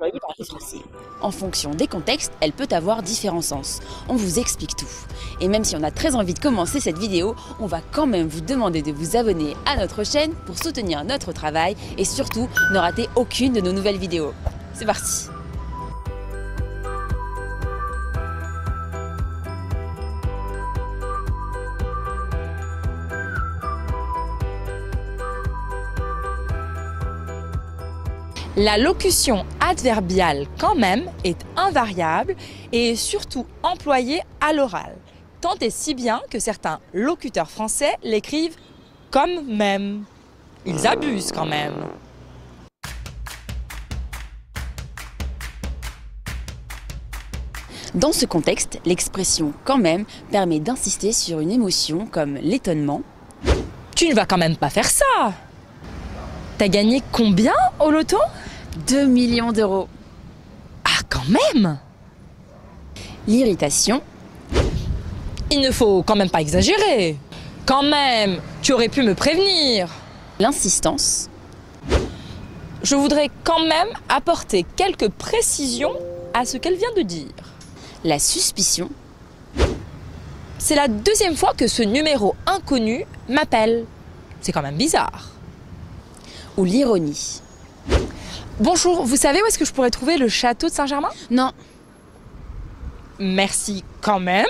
employée par les Français. En fonction des contextes, elle peut avoir différents sens. On vous explique tout. Et même si on a très envie de commencer cette vidéo, on va quand même vous demander de vous abonner à notre chaîne pour soutenir notre travail et surtout ne rater aucune de nos nouvelles vidéos. C'est parti! La locution adverbiale quand même est invariable et est surtout employée à l'oral, tant et si bien que certains locuteurs français l'écrivent comme même. Ils abusent quand même. Dans ce contexte, l'expression quand même permet d'insister sur une émotion comme l'étonnement. Tu ne vas quand même pas faire ça! T'as gagné combien au loto? 2 millions d'euros. Ah, quand même! L'irritation. Il ne faut quand même pas exagérer. Quand même, tu aurais pu me prévenir. L'insistance. Je voudrais quand même apporter quelques précisions à ce qu'elle vient de dire. La suspicion. C'est la deuxième fois que ce numéro inconnu m'appelle. C'est quand même bizarre. Ou l'ironie. Bonjour, vous savez où est-ce que je pourrais trouver le château de Saint-Germain? Non. Merci quand même.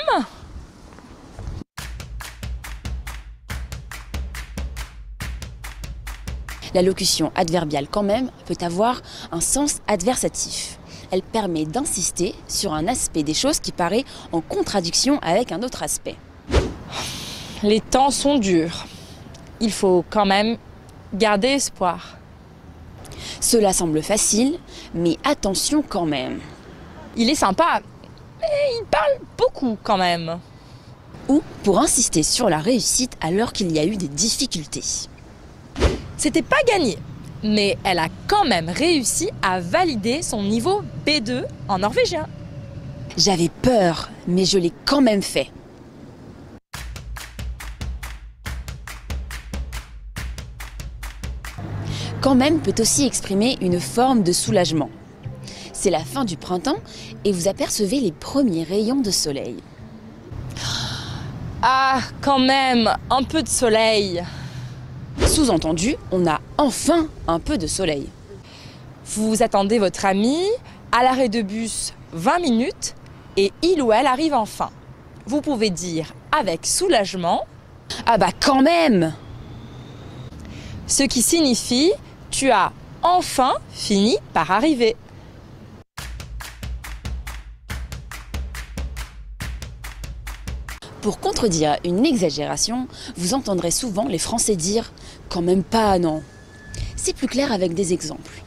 La locution adverbiale quand même peut avoir un sens adversatif. Elle permet d'insister sur un aspect des choses qui paraît en contradiction avec un autre aspect. Les temps sont durs. Il faut quand même garder espoir. Cela semble facile, mais attention quand même. Il est sympa, mais il parle beaucoup quand même. Ou pour insister sur la réussite alors qu'il y a eu des difficultés. C'était pas gagné, mais elle a quand même réussi à valider son niveau B2 en norvégien. J'avais peur, mais je l'ai quand même fait. Quand même peut aussi exprimer une forme de soulagement. C'est la fin du printemps et vous apercevez les premiers rayons de soleil. Ah, quand même, un peu de soleil. Sous-entendu, on a enfin un peu de soleil. Vous attendez votre ami à l'arrêt de bus 20 minutes et il ou elle arrive enfin. Vous pouvez dire avec soulagement « Ah bah quand même !» ce qui signifie « tu as enfin fini par arriver ». Pour contredire une exagération, vous entendrez souvent les Français dire « quand même pas, non ». C'est plus clair avec des exemples.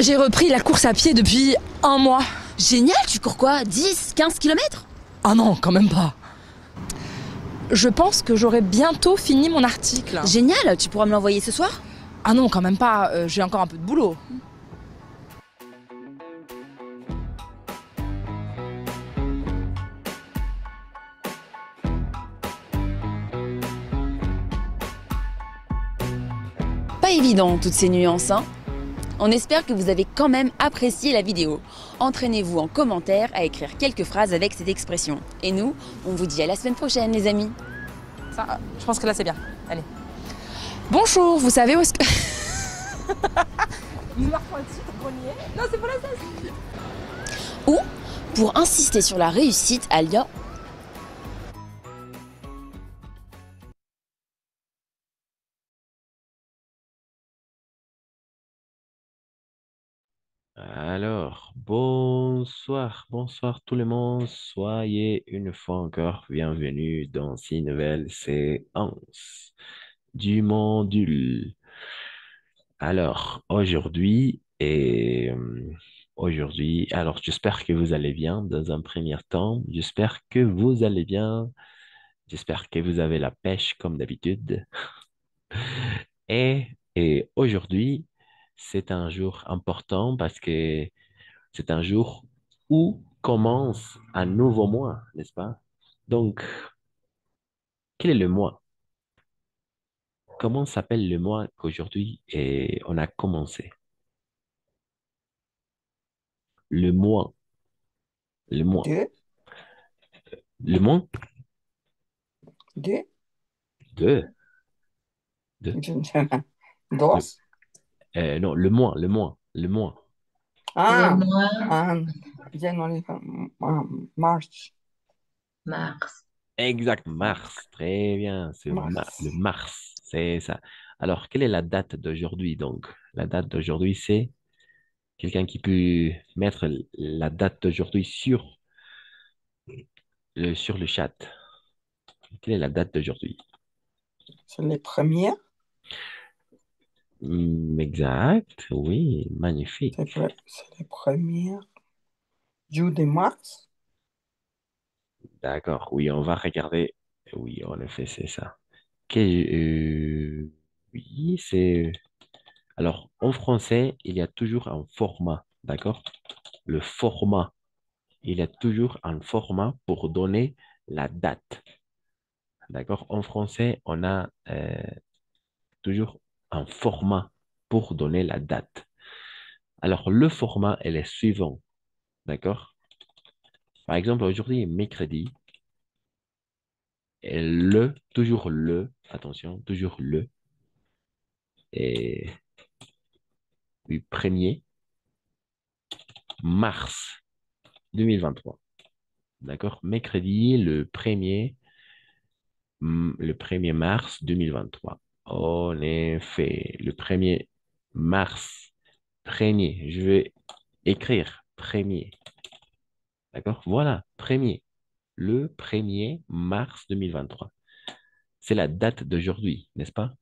J'ai repris la course à pied depuis un mois. Génial, tu cours quoi? 10, 15 kilomètres? Ah non, quand même pas. Je pense que j'aurai bientôt fini mon article. Génial, tu pourras me l'envoyer ce soir? Ah non, quand même pas, j'ai encore un peu de boulot. Pas évident toutes ces nuances, hein? On espère que vous avez quand même apprécié la vidéo. Entraînez-vous en commentaire à écrire quelques phrases avec cette expression. Et nous, on vous dit à la semaine prochaine les amis. Ça, je pense que là c'est bien. Allez. Bonjour, vous savez où est-ce que... Il marque un titre qu'on y est. Non, c'est pas la ça. Ou, pour insister sur la réussite, Alia. Alors, bonsoir tout le monde. Soyez une fois encore bienvenue dans cette nouvelle séance du module. Alors, alors j'espère que vous allez bien dans un premier temps. J'espère que vous allez bien. J'espère que vous avez la pêche comme d'habitude. Et aujourd'hui, c'est un jour important parce que c'est un jour où commence un nouveau mois, n'est-ce pas? Donc, quel est le mois? Comment s'appelle le mois qu'aujourd'hui on a commencé? Le moins. Le moins. Deux, Le moins. deux, Deux. Deux. je ne sais pas. Le, Dos. non, le moins. Le moins. Le moins. Le Ah, mois ah, January, March, mars. Exact. March, Mars. Très bien. C'est le Mars. mars. C'est ça. Alors, quelle est la date d'aujourd'hui, donc? La date d'aujourd'hui, c'est quelqu'un qui peut mettre la date d'aujourd'hui sur le chat. Quelle est la date d'aujourd'hui? C'est les premières. Exact. Oui, magnifique. C'est les premières. Juillet, mars. D'accord. Oui, on va regarder. Oui, en effet, c'est ça. Oui, c'est... Alors, en français, il y a toujours un format, d'accord? Le format, il y a toujours un format pour donner la date, d'accord? En français, on a toujours un format pour donner la date. Alors, le format, elle est suivant, d'accord? Par exemple, aujourd'hui est mercredi, et attention, toujours et oui, 1er mars 2023. D'accord? Mercredi, le premier mars 2023. En effet, le 1er mars. Premier, je vais écrire premier. D'accord? Voilà, premier. Le 1er mars 2023. C'est la date d'aujourd'hui, n'est-ce pas?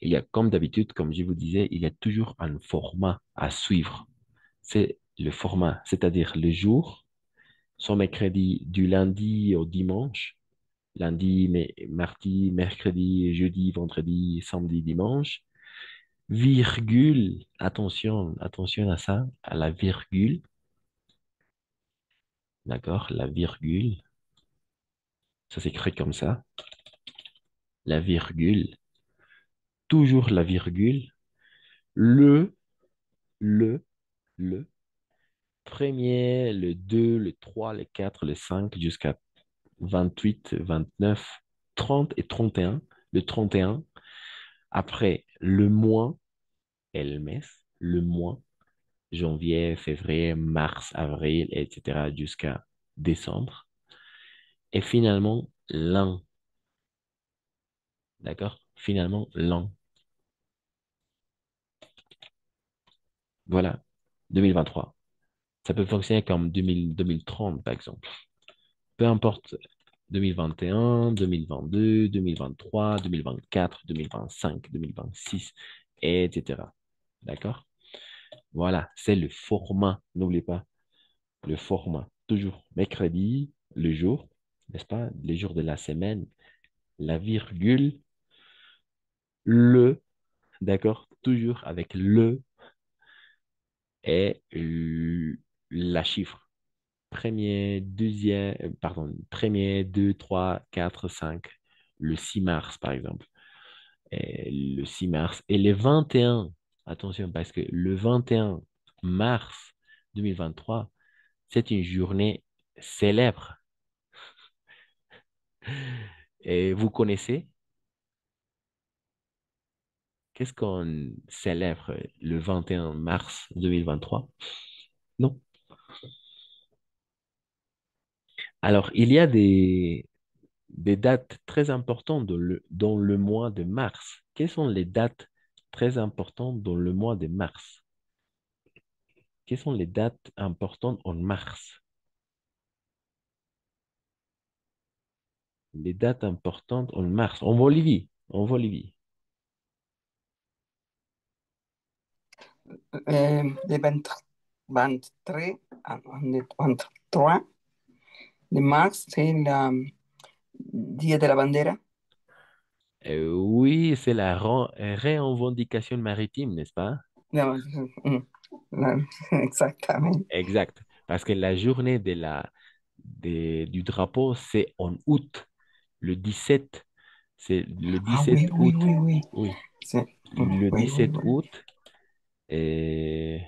Il y a, comme d'habitude, comme je vous disais, il y a toujours un format à suivre. C'est le format, c'est-à-dire le jour, son mercredi du lundi au dimanche, lundi, mardi, mercredi, jeudi, vendredi, samedi, dimanche, virgule, attention, attention à ça, à la virgule, d'accord, la virgule, ça s'écrit comme ça, la virgule, toujours la virgule, le, le, le, premier, le 2, le 3, le 4, le 5, jusqu'à 28, 29, 30 et 31. Le 31, après le mois, et le mes, le mois, janvier, février, mars, avril, etc., jusqu'à décembre. Et finalement, l'an. D'accord? Finalement, l'an. Voilà, 2023. Ça peut fonctionner comme 2030, par exemple. Peu importe, 2021, 2022, 2023, 2024, 2025, 2026, etc. D'accord? Voilà, c'est le format. N'oubliez pas, le format. Toujours mercredi, le jour, n'est-ce pas? Les jours de la semaine, la virgule, le, d'accord? Toujours avec le et la chiffre. Premier, 2, 3, 4, 5. Le 6 mars, par exemple. Et le 6 mars. Et le 21, attention, parce que le 21 mars 2023, c'est une journée célèbre. Et vous connaissez, qu'est-ce qu'on célèbre le 21 mars 2023? Non. Alors, il y a des dates très importantes dans le mois de mars. Quelles sont les dates très importantes dans le mois de mars? Quelles sont les dates importantes en mars? Les dates importantes en mars. En Bolivie. En Bolivie. Le 23, 23 de mars, c'est le Dia de la Bandera. Oui, c'est la revendication maritime, n'est-ce pas? No, la- exactamente. Exact. Parce que la journée du drapeau, c'est en août. Le 17, c'est le Ah 17 oui, oui, août. oui, oui. Oui, Sí. le Oui, oui, 17 oui. août. Et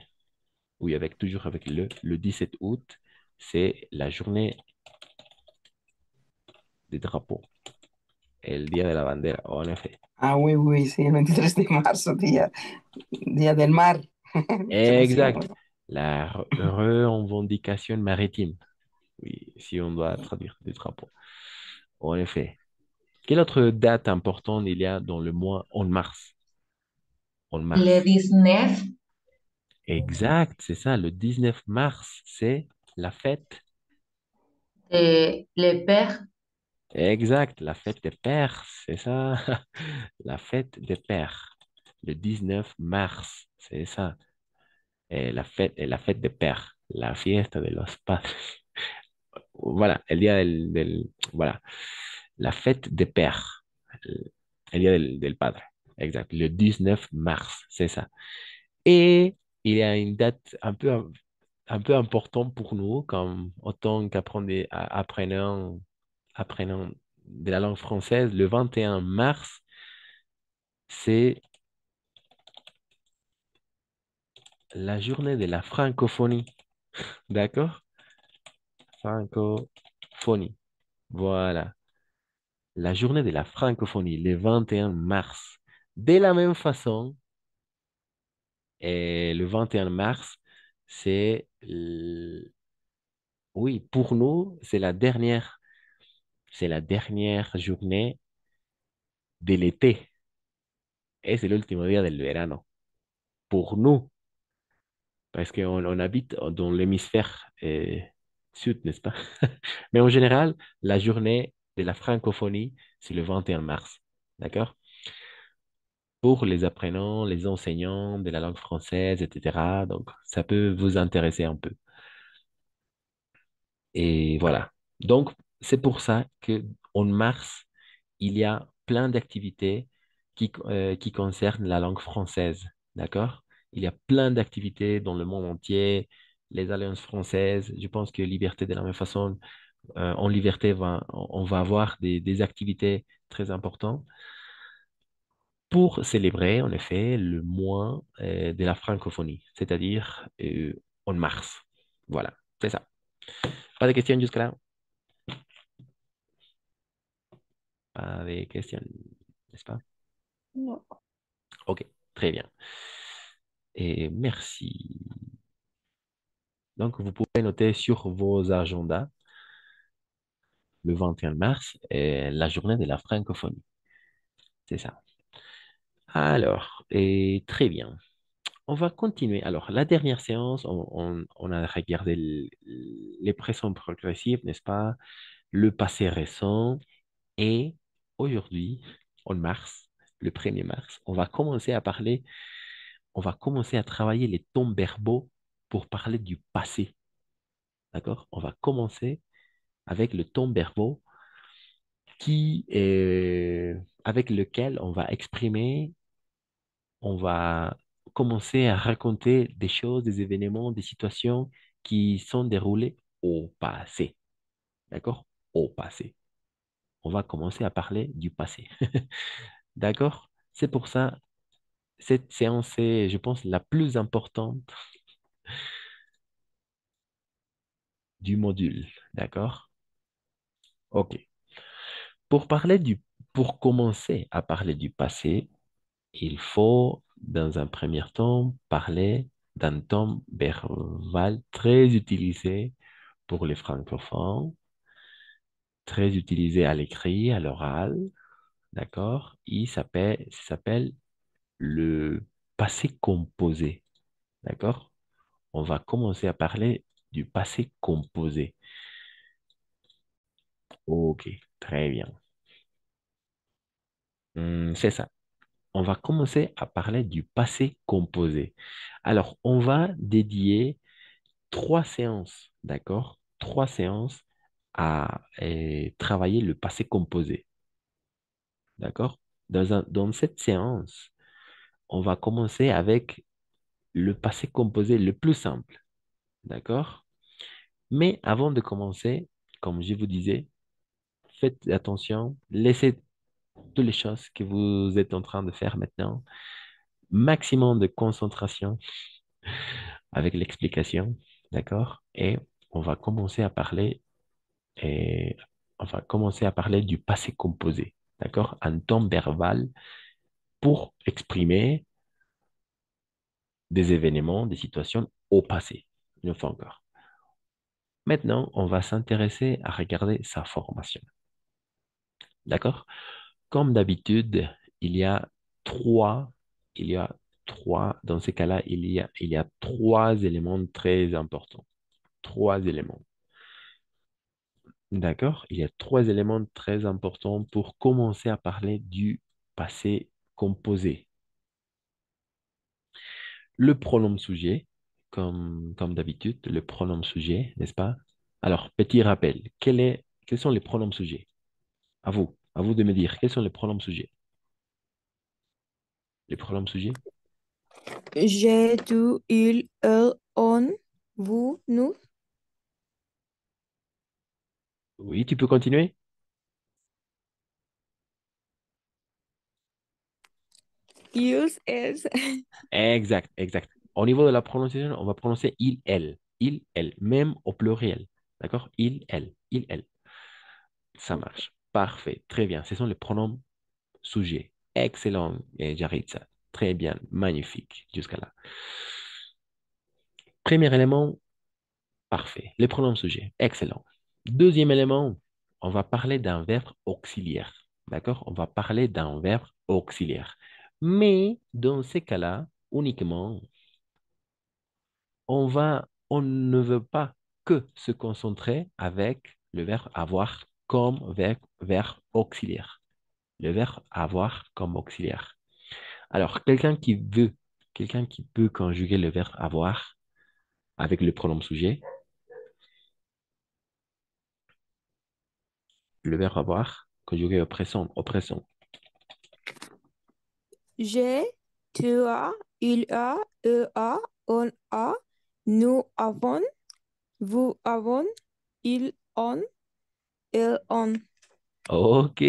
oui, toujours avec le 17 août, c'est la journée des drapeaux, el Día de la Bandera, en effet. Ah, oui, oui, sí, el 23 de marzo, día del mar. Je me souviens, Exact, oui. la revendication maritime, oui, si on doit traduire des drapeaux. En effet. Quelle autre date importante il y a dans le mois en mars? En Le mars. 19 Exact, c'est ça, le 19 mars, c'est la fête. de le père, Exact, la fête des pères, c'est ça. La fête des pères. Le 19 mars, c'est ça. La fête des pères. La fiesta de los padres. Voilà, voilà. La fête des pères. El día del padre. Exact. Le 19 mars, c'est ça. Et il y a une date un peu importante pour nous, comme autant apprenant de la langue française. Le 21 mars, c'est la journée de la francophonie. D'accord? Francophonie. Voilà. La journée de la francophonie, le 21 mars. De la même façon, le 21 mars, c'est, oui, pour nous, c'est la dernière journée de l'été. Es el último día del verano. Pour nous, parce qu'on habite dans l'hémisphère sud, n'est-ce pas? Mais en général, la journée de la francophonie, c'est le 21 mars. D'accord? Pour les apprenants, les enseignants de la langue française, etc. Donc, ça peut vous intéresser un peu. Et voilà. Donc, c'est pour ça que en mars, il y a plein d'activités qui concernent la langue française. D'accord? Il y a plein d'activités dans le monde entier. Les alliances françaises, je pense que Liberté, de la même façon, en Liberté, on va avoir des activités très importantes pour célébrer, en effet, le mois de la francophonie, c'est-à-dire en mars. Voilà, c'est ça. Pas de questions jusque-là? Pas de questions, n'est-ce pas? Non. Ok, très bien. Et merci. Donc, vous pouvez noter sur vos agendas le 21 mars, la journée de la francophonie. C'est ça. Alors, et très bien. On va continuer. Alors, la dernière séance, on a regardé les pressions progressives, n'est-ce pas? Le passé récent. Et aujourd'hui, en mars, le 1er mars, on va commencer à travailler les temps verbaux pour parler du passé. D'accord? On va commencer avec le temps verbaux avec lequel on va exprimer, on va commencer à raconter des choses, des événements, des situations qui sont déroulées au passé. D'accord? Au passé. On va commencer à parler du passé. D'accord? C'est pour ça, cette séance est, je pense, la plus importante du module. D'accord? OK. Pour pour commencer à parler du passé, il faut, dans un premier temps, parler d'un temps verbal très utilisé pour les francophones, très utilisé à l'écrit, à l'oral, d'accord? Ça s'appelle le passé composé, d'accord? On va commencer à parler du passé composé. Ok, très bien. C'est ça. On va commencer à parler du passé composé. Alors, on va dédier 3 séances, d'accord? 3 séances à travailler le passé composé, d'accord? Dans cette séance, on va commencer avec le passé composé le plus simple, d'accord? Mais avant de commencer, comme je vous disais, faites attention, laissez toutes les choses que vous êtes en train de faire maintenant, maximum de concentration avec l'explication, d'accord? Et on va commencer à parler, et on va commencer à parler du passé composé, d'accord? Un temps verbal pour exprimer des événements, des situations au passé, une fois encore. Maintenant, on va s'intéresser à regarder sa formation, d'accord? Comme d'habitude, il y a trois, il y a dans ces cas-là, il y a trois éléments très importants. Trois éléments. D'accord? Il y a trois éléments très importants pour commencer à parler du passé composé. Le pronom sujet, comme d'habitude, le pronom sujet, n'est-ce pas? Alors, petit rappel, quels sont les pronoms sujets? À vous de me dire, quels sont les pronoms sujets? Les pronoms sujets? J'ai, tu, il, elle, on, vous, nous. Oui, tu peux continuer? Ils, elles. Exact, exact. Au niveau de la prononciation, on va prononcer il, elle. Il, elle, même au pluriel. D'accord? Il, elle. Il, elle. Ça marche. Parfait. Très bien. Ce sont les pronoms sujets. Excellent, Jaritza. Très bien. Magnifique. Jusqu'à là. Premier élément, parfait. Les pronoms sujets. Excellent. Deuxième élément, on va parler d'un verbe auxiliaire. D'accord? On va parler d'un verbe auxiliaire. Mais dans ces cas-là, uniquement, on ne veut pas que se concentrer avec le verbe avoir comme verbe auxiliaire. Le verbe avoir comme auxiliaire. Alors, quelqu'un qui peut conjuguer le verbe avoir avec le pronom sujet, le verbe avoir conjugué au présent, J'ai, tu as, il a, eux a, on a, nous avons, vous avons, ils ont, elles ont. Ok,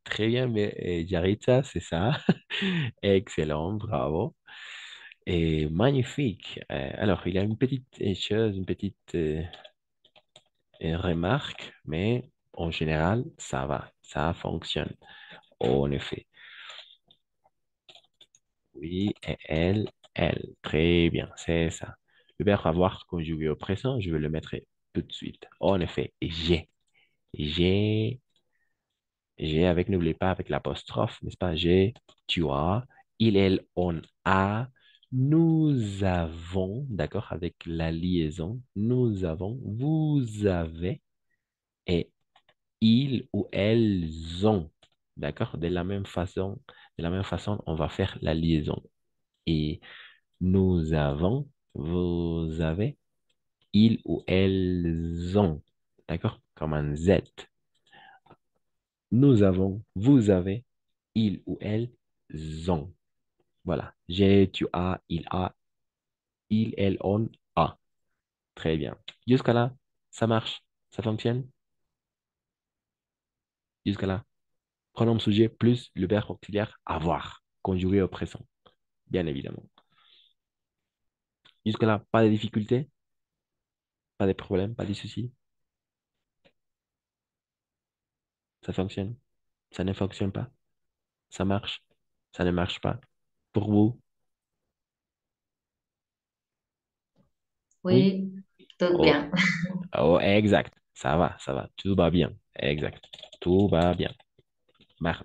très bien, mais Yaritza, c'est ça. Excellent, bravo. Et magnifique. Alors, il y a une petite chose, une petite remarque, mais en général, ça va, ça fonctionne. En effet. Oui, et elle, elle. Très bien, c'est ça. Le verbe avoir conjugué au présent, je vais le mettre tout de suite. En effet, j'ai. J'ai, j'ai avec, n'oubliez pas, avec l'apostrophe, n'est-ce pas? J'ai, tu as, il, elle, on a, nous avons, d'accord, avec la liaison, nous avons, vous avez, et ils ou elles ont, d'accord? De la même façon, on va faire la liaison. Et nous avons, vous avez, ils ou elles ont, d'accord? Comme un Z. Nous avons, vous avez, ils ou elles ont. Voilà. J'ai, tu as, il a, il, elle, on a. Très bien. Jusqu'à là, ça marche, ça fonctionne. Jusqu'à là. Pronom sujet plus le verbe auxiliaire avoir, conjugué au présent, bien évidemment. Jusqu'à là, pas de difficultés, pas de problèmes, pas de soucis. Ça fonctionne. Ça ne fonctionne pas. Ça marche. Ça ne marche pas. Pour vous, oui. Oui, tout Oh, bien. oh, exact. Ça va. Tout va bien. Exact. Tout va bien.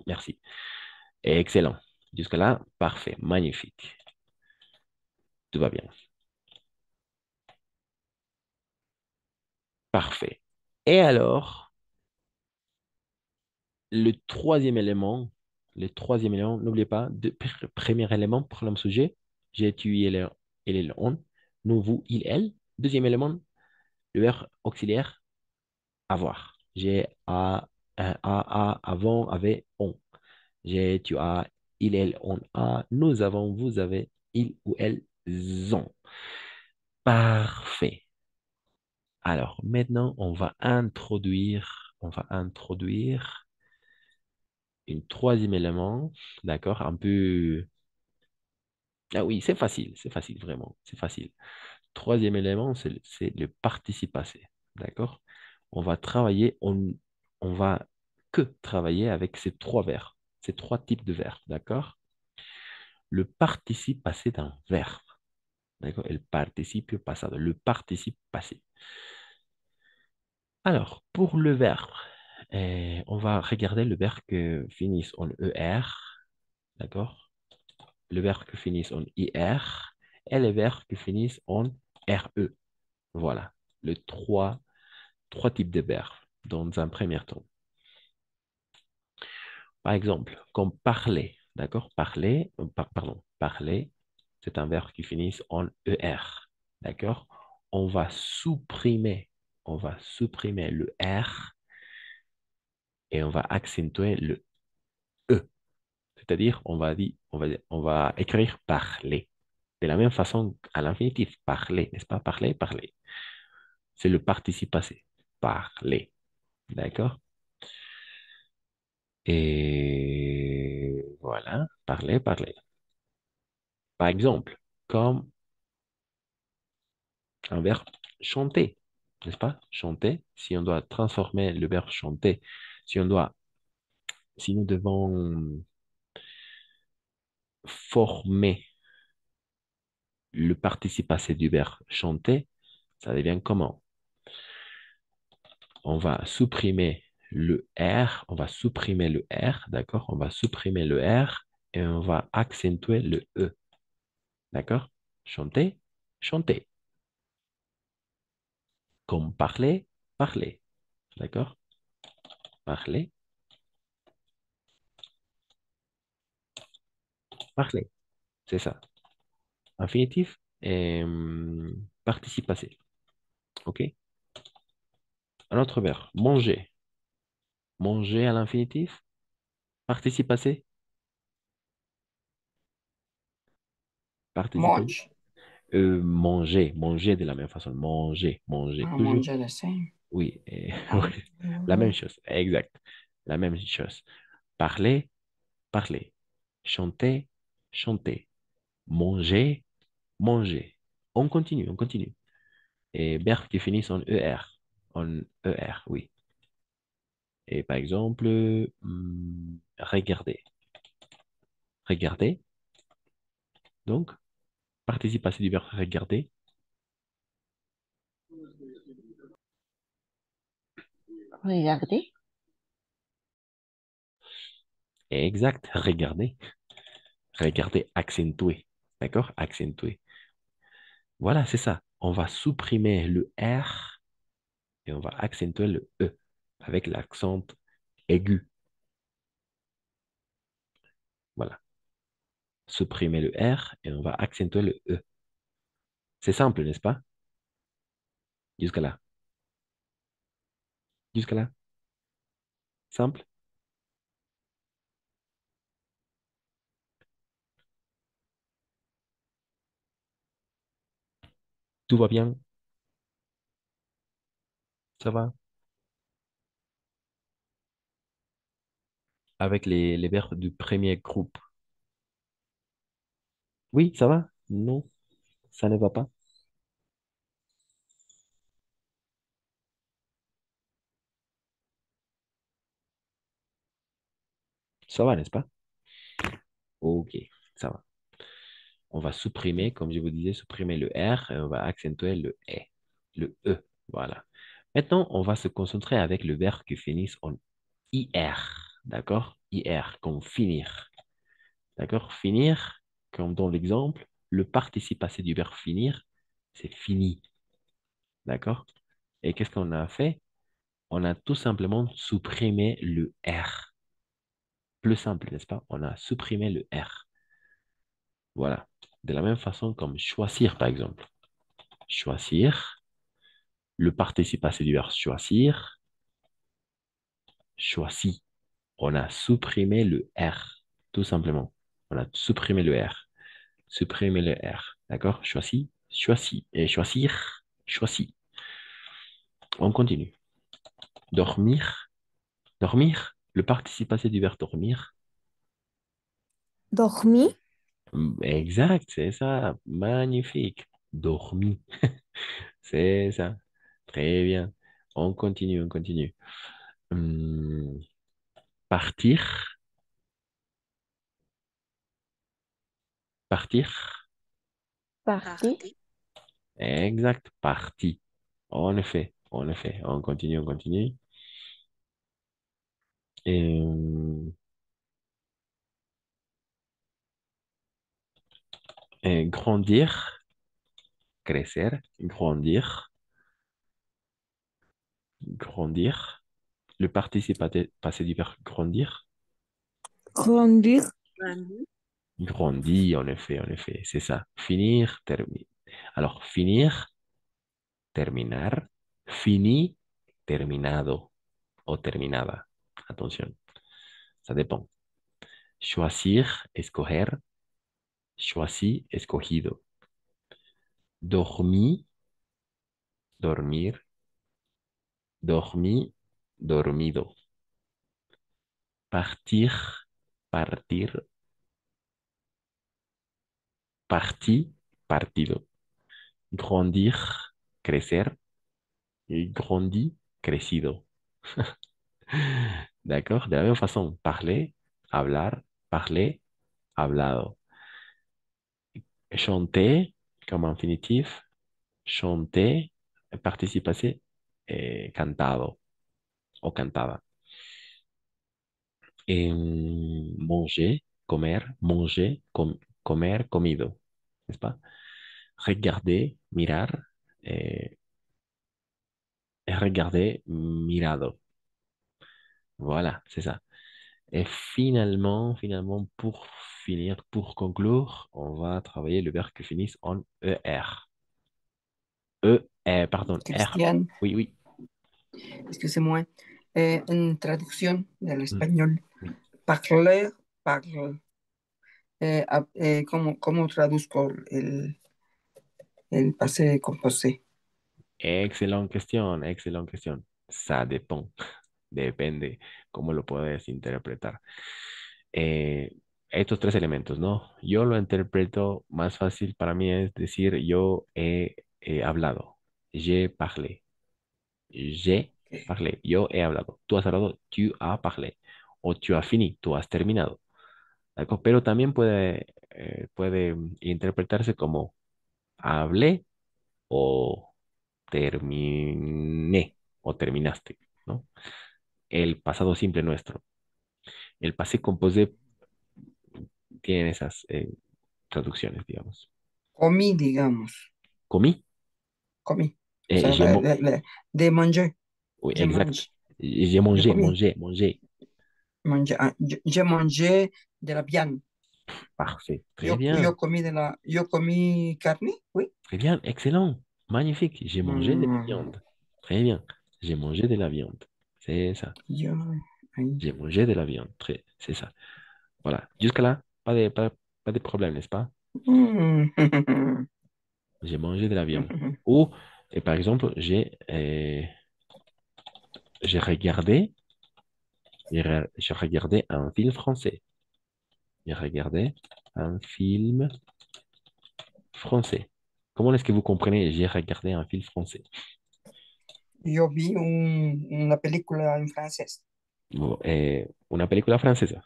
Merci. Excellent. Jusque-là, parfait. Magnifique. Tout va bien. Parfait. Et alors, le troisième élément, n'oubliez pas, premier élément, pronom sujet, j'ai, tu, il, on, nous, vous, il, elle. Deuxième élément, le verbe auxiliaire, avoir. J'ai, avant, avait, on. J'ai, tu as, il, elle, on a, nous avons, vous avez, ils ou elles ont. Parfait. Alors, maintenant, on va introduire une troisième élément, d'accord, un peu Ah oui, c'est facile, vraiment, c'est facile. Troisième élément, c'est le participe passé. D'accord? On va travailler, on va que travailler avec ces trois verbes, ces trois types de verbes. D'accord? Le participe passé d'un verbe. D'accord? El participio pasado, le participe passé. Alors, pour le verbe, on va regarder le verbe qui finit en ER. D'accord? Le verbe qui finit en IR et le verbe qui finit en RE. Voilà, les trois types de verbes dans un premier temps. Par exemple, comme parler, d'accord? Parler, pardon, parler, c'est un verbe qui finit en ER, d'accord? On va supprimer, on va supprimer le R et on va accentuer le E. C'est-à-dire, on va écrire parler. De la même façon à l'infinitif, parler, n'est-ce pas? Parler, parler. C'est le participe passé. Parler. D'accord? Et voilà, parler, parler. Par exemple, comme un verbe chanter, n'est-ce pas? Chanter, si on doit transformer le verbe chanter, si nous devons former le participe passé du verbe chanter, ça devient comment? On va supprimer le R, on va supprimer le R, d'accord? On va supprimer le R et on va accentuer le E, d'accord? Chanter, chanter. Comme parler, parler, d'accord? Parler, parler, c'est ça. Infinitif et participe passé, ok? Un autre verbe, manger. Manger à l'infinitif, participe passé, participe passé. Munch. Manger, manger de la même façon, manger, manger, Ah, toujours. manger the same. Oui, Ah, oui, la même chose, exact, la même chose. Parler, parler. Chanter, chanter. Manger, manger. On continue, on continue. Et verbes qui finissent en ER. En ER, oui. Et par exemple, regarder. Regarder. Donc, participe passé du verbe regarder. Regardez. Exact, regarder. Regarder, accentuer. D'accord? Accentuer. Voilà, c'est ça. On va supprimer le R et on va accentuer le E avec l'accent aigu. Voilà. Supprimer le R et on va accentuer le E. C'est simple, n'est-ce pas? Jusqu'à là. Jusqu'à là. Simple. Tout va bien. Ça va. Avec les verbes du premier groupe. Oui, ça va? Non, ça ne va pas. Ça va, n'est-ce pas? Ok, ça va. On va supprimer, comme je vous disais, supprimer le R et on va accentuer le E. Le E. Voilà. Maintenant, on va se concentrer avec le verbe qui finit en IR. D'accord? IR, comme finir. D'accord? Finir, comme dans l'exemple, le participe passé du verbe finir, c'est fini. D'accord? Et qu'est-ce qu'on a fait? On a tout simplement supprimé le R. Plus simple, n'est-ce pas? On a supprimé le R. Voilà. De la même façon comme choisir, par exemple. Choisir, le participe passé du verbe choisir, choisi. On a supprimé le R, tout simplement. On a supprimé le R. Supprimer le R. D'accord? Choisi, choisi. Et choisir, choisi. On continue. Dormir, dormir. Le participe passé du verbe dormir. Dormi, Exact, c'est ça. Magnifique. Dormi. C'est ça. Très bien. On continue, on continue. Hum, partir. Partir. Parti. Exact. Parti. En effet, en effet. On continue, on continue. Et, grandir. Crecer. Grandir. Grandir. Le participe passé du verbe grandir. Grandir. Grandi, en effet, c'est ça. Finir, terminer. Alors, finir, terminar. Fini, terminado o terminada. Atención, ça dépend. Choisir, escoger. Choisi, escogido. Dormi, dormir. Dormi, dormido. Partir, partir. Parti, partido. Grandir, crecer. Y grandi, crecido. D'accord? De la même façon, parler, hablar, parler, hablado. Chanter, comme infinitif, chanter, participe passé, cantado o cantada. Manger, comer, manger, comer, comido, n'est-ce pas? Regarder, mirar, eh, regarder, mirado. Voilà, c'est ça. Et finalement, pour finir, pour conclure, on va travailler le verbe qui finit en ER. Pardon, R. Cristian, Oui, oui. excusez-moi. En traducción del Mm, español, oui. parler, parle. ¿Cómo traduzco el passé composé? Excelente cuestión, excelente cuestión. Ça dépend. Depende cómo lo puedes interpretar. Eh, estos tres elementos, ¿no? Yo lo interpreto más fácil para mí es decir, yo he hablado. J'ai parlé. J'ai Ok. parlé. Yo he hablado. Tú has hablado. Tu as parlé. O tu as fini. Tú has terminado. ¿De Pero también puede interpretarse como hablé o terminé o terminaste, ¿no? El pasado simple nuestro. El passé composé tiene esas traducciones, digamos. Comí, digamos. Comí, Comí. O sea, j'ai de manger. oui, Je exact. mange. J'ai Je mangé, comí. mangé, mangé. Manger. Je mangé de la viande. Parfait. Yo comí carne, oui. Très bien, excellent. Magnifique. J'ai mangé de la Mm, viande. Très bien. J'ai mangé de la viande. C'est ça. yo, ahí. J'ai mangé de la viande. C'est ça. Voilà. Jusque là, pas de problème, n'est-ce pas? Mm. J'ai mangé de la viande. Ou, et par exemple, j'ai regardé, j'ai regardé un film français. J'ai regardé un film français. Comment est-ce que vous comprenez? J'ai regardé un film français. Yo vi una película en francés. Bon, una película francesa.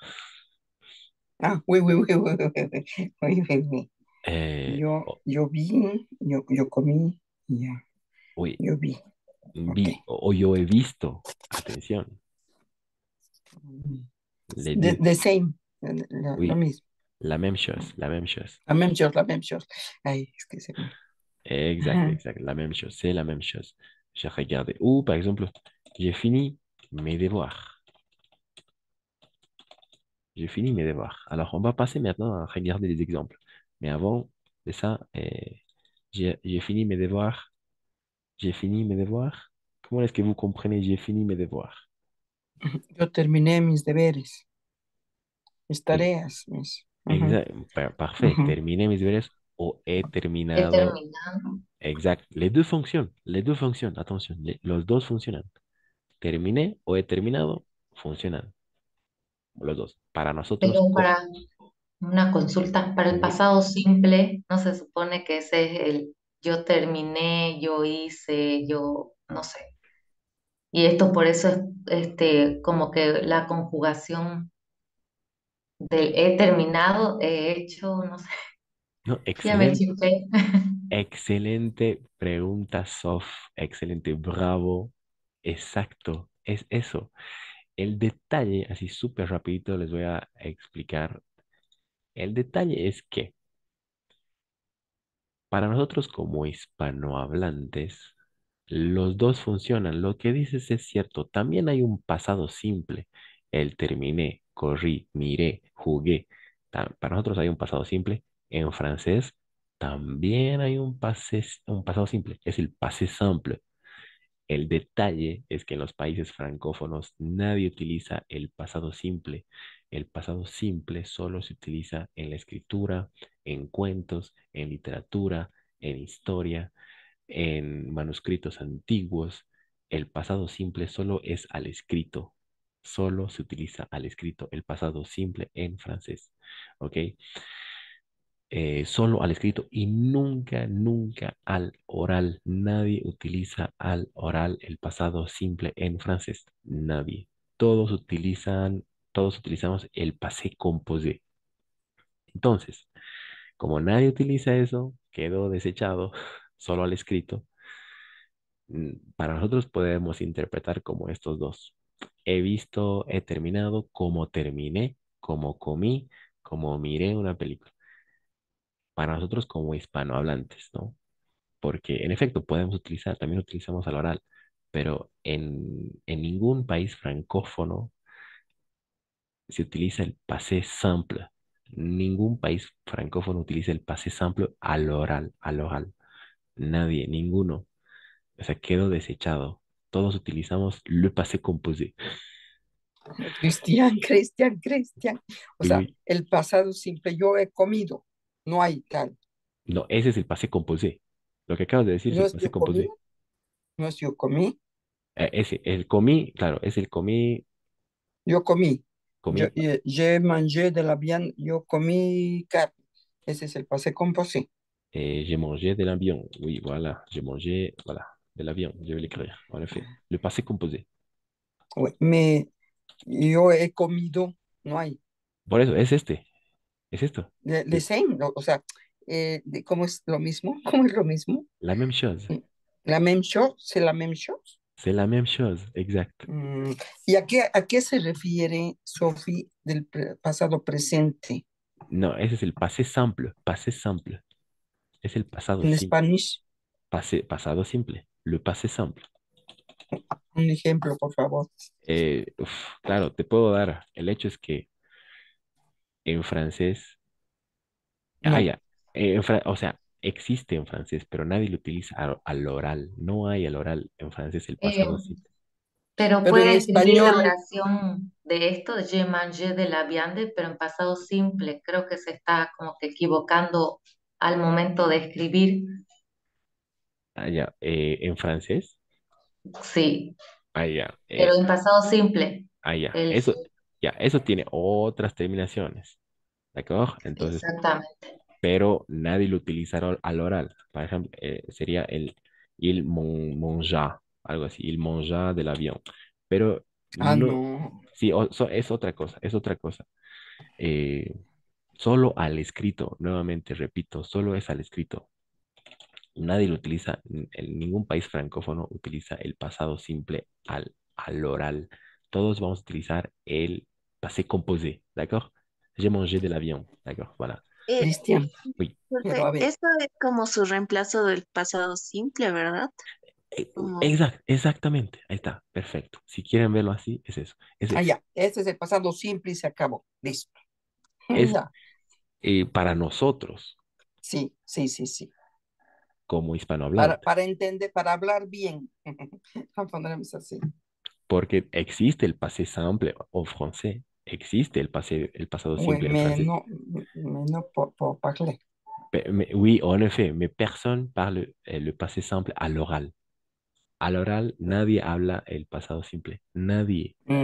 Ah, oui, oui, oui, oui, oui, oui, oui, oui, oui. Oh, Yo vi, yo comí, ya, oui, yo vi. Ok. o yo he visto. Atención, les deux. The same, lo Oui, mismo. la même chose, la même chose. La même chose, la même chose. Ay, es que se me... Exact, Ajá. exact, la même chose, c'est la même chose. J'ai regardé. Ou par exemple, j'ai fini mes devoirs. J'ai fini mes devoirs. Alors, on va passer maintenant à regarder les exemples. Mais avant de ça, j'ai fini mes devoirs. J'ai fini mes devoirs. Comment est-ce que vous comprenez j'ai fini mes devoirs? Yo terminé mis deberes, mis Ex- tareas, mis... Ajá, Exact, parfait. ajá. Terminé mis deberes o he He terminado. terminado. Exact. Les deux fonctionnent. Les deux fonctionnent. Attention, los dos funcionan. Terminé o he terminado, funcionan. Los dos. Para nosotros, Pero para, Una consulta para el Oui. pasado simple, no se supone que ese es el yo terminé, yo hice, yo no sé. Y esto por eso es como que la conjugación del he terminado, he hecho, no sé, No, ya me excelente, chifé. excelente pregunta, Sof. Excelente, bravo. Exacto, es eso. El detalle, así súper rapidito les voy a explicar. El detalle es que para nosotros como hispanohablantes, los dos funcionan. Lo que dices es cierto. También hay un pasado simple. El terminé, corrí, miré, jugué. Para nosotros hay un pasado simple. En francés también hay un pasado simple. Es el passé simple. El detalle es que en los países francófonos nadie utiliza el pasado simple. El pasado simple solo se utiliza en la escritura, en cuentos, en literatura, en historia, en manuscritos antiguos. El pasado simple solo es al escrito. Solo se utiliza al escrito el pasado simple en francés. ¿Ok? Solo al escrito y nunca, nunca al oral. Nadie utiliza al oral el pasado simple en francés. Nadie. Todos utilizan, todos utilizamos el passé composé. Entonces, como nadie utiliza eso, quedó desechado solo al escrito. Para nosotros podemos interpretar como estos dos. He visto, he terminado, como terminé, como comí, como miré una película. Para nosotros como hispanohablantes, ¿no? Porque en efecto podemos utilizar, también utilizamos al oral, pero en ningún país francófono se utiliza el passé simple. Ningún país francófono utiliza el passé simple al oral, al oral. Nadie, ninguno. O sea, quedó desechado. Todos utilizamos le passé composé. Cristian, Cristian, Cristian. O Oui, sea, oui. el pasado simple, yo he comido, no hay tal. No, ese es el passé composé. Lo que acabas de decir es No el es passé yo comí, composé. no es yo comí, Ese, el comí, claro, es el comí, yo comí. comí. Je mangé de la viande, yo comí carne. Ese es el passé composé. J'ai mangé de l'avion. Oui, voilà. J'ai mangé, voilà, de l'avion. Je vais l'écrire, en effet. Le passé composé. Oui, yo he comido, no hay. Por eso, es este. Es esto. Le same, o sea, ¿cómo es lo mismo? ¿Cómo es lo mismo? La même chose. Mm, La même chose, c'est la même chose. C'est la même chose, exact. Mm, ¿Y a qué se refiere, Sophie, del pasado presente? No, ese es el passé simple. Passé simple. Es el pasado En simple. Spanish, Pasado simple. Le passé simple. un ejemplo, por favor. Claro, te puedo dar. El hecho es que en francés, No. ya, o sea, existe en francés, pero nadie lo utiliza al oral. No hay al oral en francés el Eh, pasado simple. pero Pero en puede escribir la español, oración de esto, je mangé de la viande, pero en pasado simple. Creo que se está como que equivocando al momento de escribir. Ya, en francés. Sí, Ya, pero en pasado simple. ya. El, Eso tiene otras terminaciones. ¿De acuerdo? Entonces, exactamente. pero nadie lo utiliza al oral. Por ejemplo, sería mangea, algo así, il mangea del avión. Pero no, no. sí, es otra cosa, es otra cosa. Eh, Solo al escrito, nuevamente repito, solo es al escrito. Nadie lo utiliza, en ningún país francófono utiliza el pasado simple al oral. Todos vamos a utilizar el passé composé, ¿d'accord? J'ai mangé de l'avion, ¿d'accord? Voilà. Eh, Cristian, Oui. pero Profe, a ver, esto es como su reemplazo del pasado simple, ¿verdad? Como, Exactamente, ahí está, perfecto. Si quieren verlo así, es eso. ya, este es el pasado simple y se acabó. Listo. Es Ya, para nosotros, sí, sí, sí, sí. como hispanohablantes, Para entender, para hablar bien. Vamos a ponernos así. porque existe el passé simple en francés, existe el pasado Oui, simple en francés. mais non pour parler. Oui, en effet, mais personne parle le passé simple à l'oral. Al oral nadie habla el pasado simple, nadie. Ya,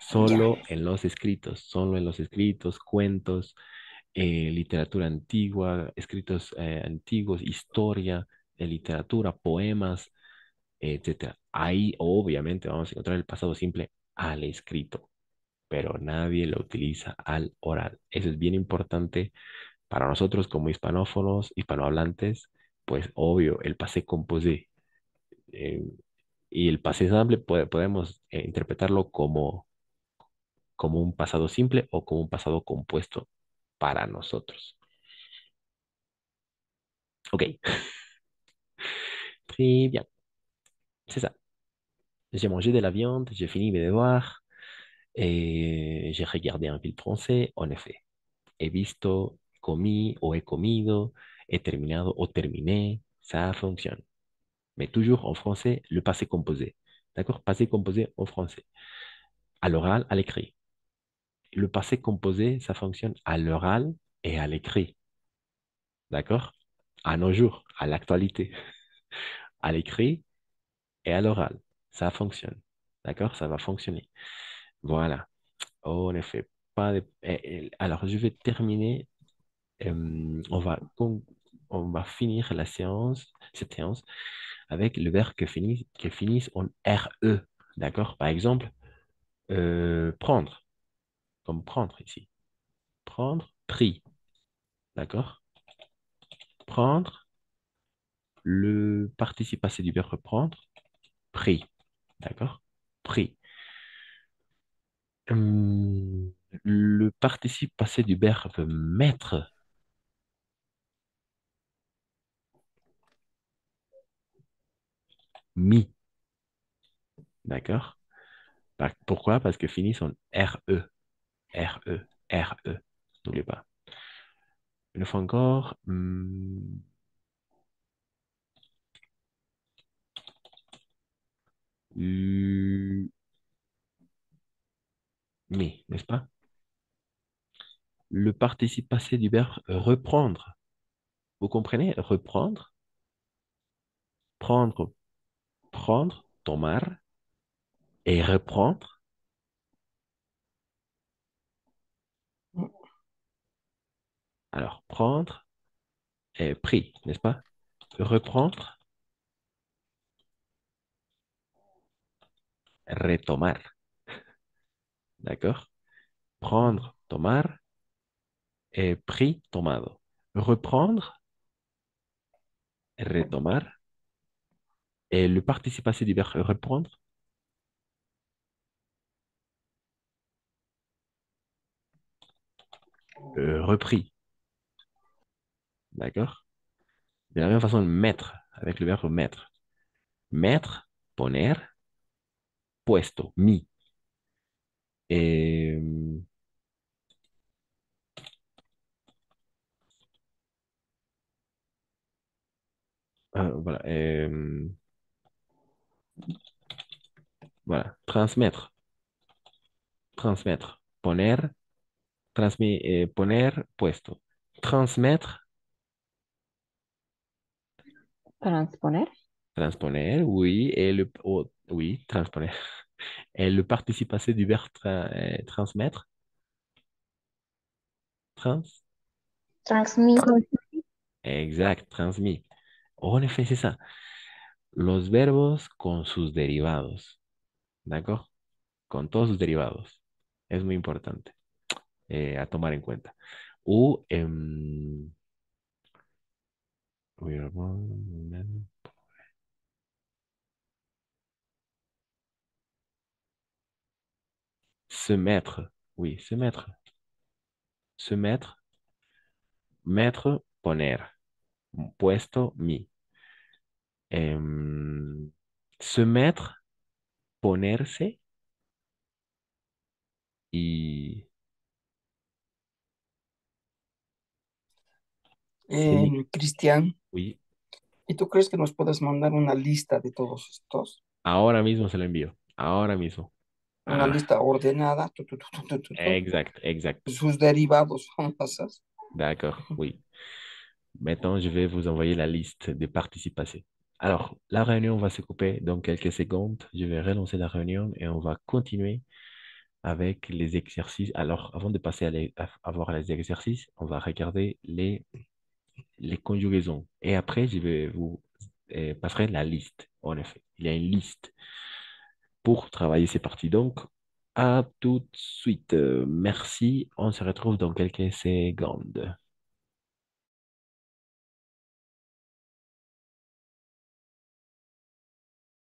Solo en los escritos, cuentos, literatura antigua, escritos antiguos, historia, literatura, poemas, etcétera. Ahí obviamente vamos a encontrar el pasado simple al escrito, pero nadie lo utiliza al oral. Eso es bien importante para nosotros como hispanófonos, hispanohablantes, pues obvio, el passé composé eh, y el passé simple podemos interpretarlo como un pasado simple o como un pasado compuesto para nosotros. Ok, très bien, c'est ça. J'ai mangé de la viande, j'ai fini mes devoirs et j'ai regardé un film français, en effet. He visto, comí o he comido, he terminado o terminé, ça fonctionne. Mais toujours en français, le passé composé. D'accord? Passé composé en français. À l'oral, à l'écrit. Le passé composé, ça fonctionne à l'oral et à l'écrit. D'accord? À nos jours, à l'actualité. À l'écrit et à l'oral. Ça fonctionne. D'accord? Ça va fonctionner. Voilà. En effet. Pas de- Alors, je vais terminer. On va, on va finir la séance, cette séance avec le verbe qui finissent en RE. D'accord? Par exemple, prendre, comme prendre ici. Prendre, pris. D'accord? Prendre, le participe passé du verbe prendre, pris. D'accord? Pris. Hum, le participe passé du verbe mettre, mis. D'accord? Pourquoi? Parce que finissent en RE. RE. RE. N'oubliez pas. Une fois encore, mais, n'est-ce pas? Le participe passé du verbe reprendre. Vous comprenez? Reprendre, prendre, prendre, tomar, et reprendre. Alors, prendre et pris, n'est-ce pas? Reprendre, retomar. D'accord? Prendre, tomar, et pris, tomado. Reprendre, retomar, et le participe passé du verbe reprendre, repris. D'accord? De la même façon, mettre, avec le verbe mettre. Mettre, poner, puesto, mis. Et voilà. Voilà. Transmettre. Transmettre. Poner. Poner puesto. Transmettre. Transponer. Transponer, oui. Oui, transponer. Et le participe passé du verbe transmettre. Trans. Transmit. Exact. Transmis. En effet, c'est ça. Los verbos con sus derivados. ¿D'accord? Con todos sus derivados. Es muy importante a tomar en cuenta. O se mettre. Oui, se mettre. Se mettre. Mettre, poner. Puesto, mi. Se mettre, ponerse y Cristian, oui. ¿y tú crees que nos puedes mandar una lista de todos estos? Ahora mismo se lo envío. Ahora mismo. Una Ah, lista ordenada, exact, exact. sus derivados famosas. D'accord, oui. Maintenant, je vais vous envoyer la liste des participes passés. Alors, la réunion va se couper dans quelques secondes. Je vais relancer la réunion et on va continuer avec les exercices. Alors, avant de passer à voir les exercices, on va regarder les conjugaisons. Et après, je vais vous passer la liste. En effet, il y a une liste pour travailler ces parties. Donc, à tout de suite. Merci. On se retrouve dans quelques secondes.